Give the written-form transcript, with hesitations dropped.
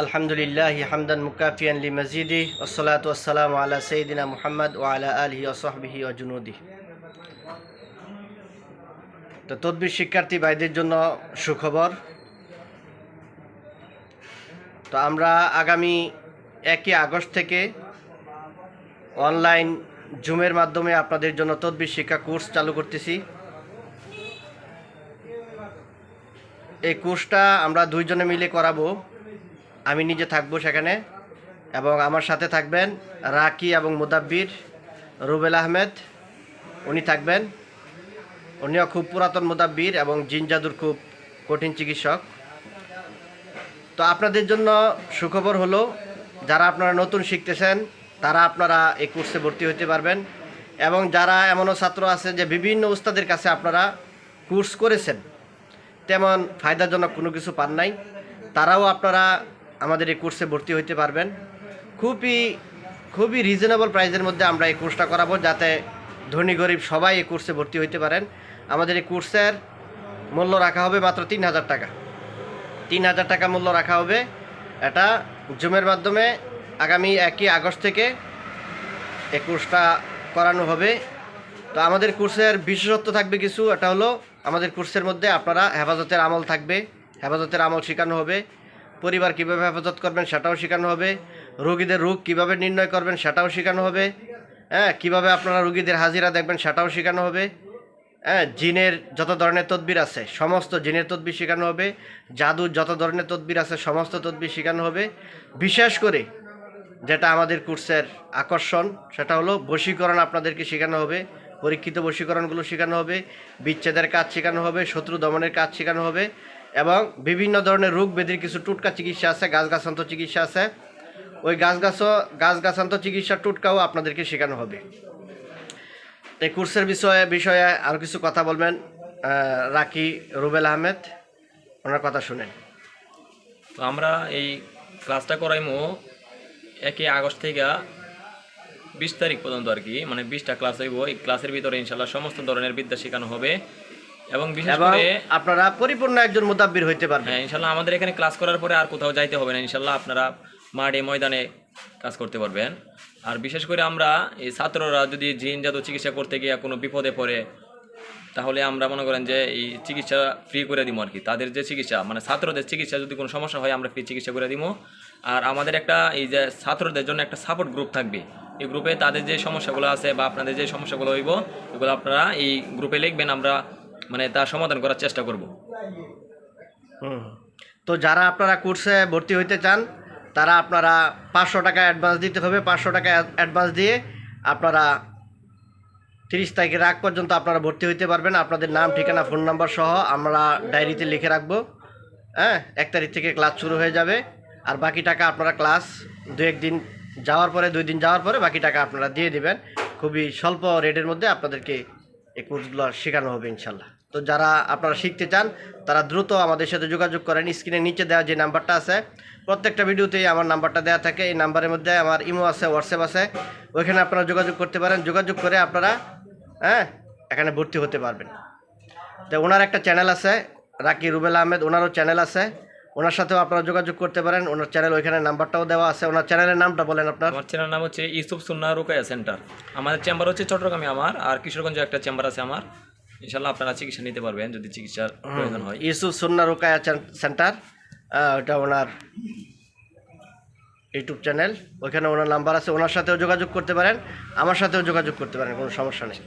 আলহামদুলিল্লাহি হামদান মুকাফিয়ান লিমাজিদি ওয়াসসালাতু ওয়াসসালামু আলা সাইয়্যিদিনা মুহাম্মদ ওয়া আলা আলিহি ওয়া সাহবিহি ওয়া জুনুদিহি। তো তদবির শিক্ষার্থী ভাইদের জন্য সুখবর। তো আমরা আগামী 1 আগস্ট থেকে অনলাইন জুমের মাধ্যমে আপনাদের জন্য তদবির শিক্ষা কোর্স চালু করতেছি। এই কোর্সটা আমরা দুইজনে মিলে করাবো। আমি নিজে থাকবো সেখানে এবং আমার সাথে থাকবেন রাকি এবং মুদাব্বির, রুবেল আহমেদ উনি থাকবেন। উনিও খুব পুরাতন মুদাব্বির এবং জিন জাদুর খুব কঠিন চিকিৎসক। তো আপনাদের জন্য সুখবর হলো, যারা আপনারা নতুন শিখতেছেন তারা আপনারা এই কোর্সে ভর্তি হতে পারবেন, এবং যারা এমনও ছাত্র আছে যে বিভিন্ন উস্তাদের কাছে আপনারা কোর্স করেছেন তেমন ফায়দাজনক কোনো কিছু পান নাই, তারাও আপনারা আমাদের এই কোর্সে ভর্তি হতে পারবেন। খুবই রিজনেবল প্রাইসের মধ্যে আমরা এই কোর্সটা করাবো, যাতে ধনী গরিব সবাই এই কোর্সে ভর্তি হতে পারেন। আমাদের এই কোর্সের মূল্য রাখা হবে মাত্র 3000 টাকা। 3000 টাকা মূল্য রাখা হবে। এটা জুমের মাধ্যমে আগামী 1 আগস্ট থেকে এই কোর্সটা করানো হবে। তো আমাদের কোর্সের বিশেষত্ব থাকবে কিছু। এটা হলো, আমাদের কোর্সের মধ্যে আপনারা হেফাজতের আমল থাকবে, হেফাজতের আমল শেখানো হবে। পরিবার কীভাবে হেফাজত করবেন সেটাও শেখানো হবে। রোগীদের রোগ কীভাবে নির্ণয় করবেন সেটাও শেখানো হবে। কীভাবে আপনারা রোগীদের হাজিরা দেখবেন সেটাও শেখানো হবে। জিনের যত ধরনের তদবির আছে সমস্ত জিনের তদবির শেখানো হবে। জাদুর যত ধরনের তদবির আছে সমস্ত তদবির শেখানো হবে। বিশেষ করে যেটা আমাদের কোর্সের আকর্ষণ সেটা হলো বশীকরণ আপনাদেরকে শেখানো হবে। পরীক্ষিত বশীকরণগুলো শেখানো হবে, বিচ্ছেদের কাজ শেখানো হবে, শত্রু দমনের কাজ শেখানো হবে, এবং বিভিন্ন ধরনের রোগ ব্যাধির কিছু টুটকা চিকিৎসা আছে, গাছগাছান্ত চিকিৎসা আছে। ওই গাছগাছান্ত চিকিৎসার টুটকাও আপনাদেরকে শেখানো হবে। এই কোর্সের বিষয়ে আরও কিছু কথা বলবেন রাকি, রুবেল আহমেদ, ওনার কথা শুনেন। তো আমরা এই ক্লাসটা করাইমো 1 আগস্ট থেকে 20 তারিখ পর্যন্ত আর কি, মানে 20টা ক্লাস হইব। এই ক্লাসের ভিতরে ইনশাল্লাহ সমস্ত ধরনের বিদ্যা শেখানো হবে, এবং বিশেষ করে আপনারা পরিপূর্ণ একজন মুদাব্বির হইতে পারবেন। হ্যাঁ, ইনশাল্লাহ আমাদের এখানে ক্লাস করার পরে আর কোথাও যাইতে হবে না। ইনশাল্লাহ আপনারা মাঠে ময়দানে কাজ করতে পারবেন। আর বিশেষ করে আমরা এই ছাত্ররা যদি জিন জাদু চিকিৎসা করতে গিয়ে কোনো বিপদে পড়ে, তাহলে আমরা মনে করেন যে এই চিকিৎসা ফ্রি করে দিব আর কি। তাদের যে চিকিৎসা, মানে ছাত্রদের চিকিৎসা যদি কোনো সমস্যা হয় আমরা ফ্রি চিকিৎসা করে দিব। আর আমাদের একটা এই যে ছাত্রদের জন্য একটা সাপোর্ট গ্রুপ থাকবে। এই গ্রুপে তাদের যে সমস্যাগুলো আছে বা আপনাদের যে সমস্যাগুলো হইব, এগুলো আপনারা এই গ্রুপে লিখবেন, আমরা মানে তার সমাধান করার চেষ্টা করব। তো যারা আপনারা কোর্সে ভর্তি হইতে চান তারা আপনারা 500 টাকা অ্যাডভান্স দিতে হবে। 500 টাকা অ্যাডভান্স দিয়ে আপনারা 30 তারিখের আগ পর্যন্ত আপনারা ভর্তি হইতে পারবেন। আপনাদের নাম, ঠিকানা, ফোন নাম্বার সহ আমরা ডায়েরিতে লিখে রাখবো। 1 তারিখ থেকে ক্লাস শুরু হয়ে যাবে। আর বাকি টাকা আপনারা ক্লাস 2 দিন যাওয়ার পরে বাকি টাকা আপনারা দিয়ে দেবেন। খুবই স্বল্প রেটের মধ্যে আপনাদেরকে এই কোর্সগুলো শেখানো হবে ইনশাল্লাহ। তো যারা আপনারা শিখতে চান তারা দ্রুত আমাদের সাথে যোগাযোগ করেন। স্ক্রিনের নিচে দেওয়া যে নাম্বারটা আছে, প্রত্যেকটা ভিডিওতেই আমার নাম্বারটা দেওয়া থাকে। এই নাম্বারের মধ্যে আমার ইমো আছে, হোয়াটসঅ্যাপ আছে, ওইখানে আপনারা যোগাযোগ করতে পারেন। যোগাযোগ করে আপনারা এখানে ভর্তি হতে পারবেন। তো ওনার একটা চ্যানেল আছে, রাকি রুবেল আহমেদ, ওনারও চ্যানেল আছে, ওনার সাথেও আপনারা যোগাযোগ করতে পারেন। ওনার চ্যানেল, ওইখানে নাম্বারটাও দেওয়া আছে। ওনার চ্যানেলের নামটা বলেন আপনার। আমার চ্যানেলের নাম হচ্ছে ইউসুফ সুন্নাহ রুকায়া সেন্টার। আমাদের চেম্বার হচ্ছে চট্টগ্রামে, আমার আর কিশোরগঞ্জে একটা চেম্বার আছে আমার। ইনশাল্লাহ আপনারা চিকিৎসা নিতে পারবেন যদি চিকিৎসার প্রয়োজন হয়। ইউসুফ সুন্নাহ রুকায়া সেন্টার, ওটা ওনার ইউটিউব চ্যানেল। ওইখানে ওনার নাম্বার আছে, ওনার সাথেও যোগাযোগ করতে পারেন, আমার সাথেও যোগাযোগ করতে পারেন, কোনো সমস্যা নেই।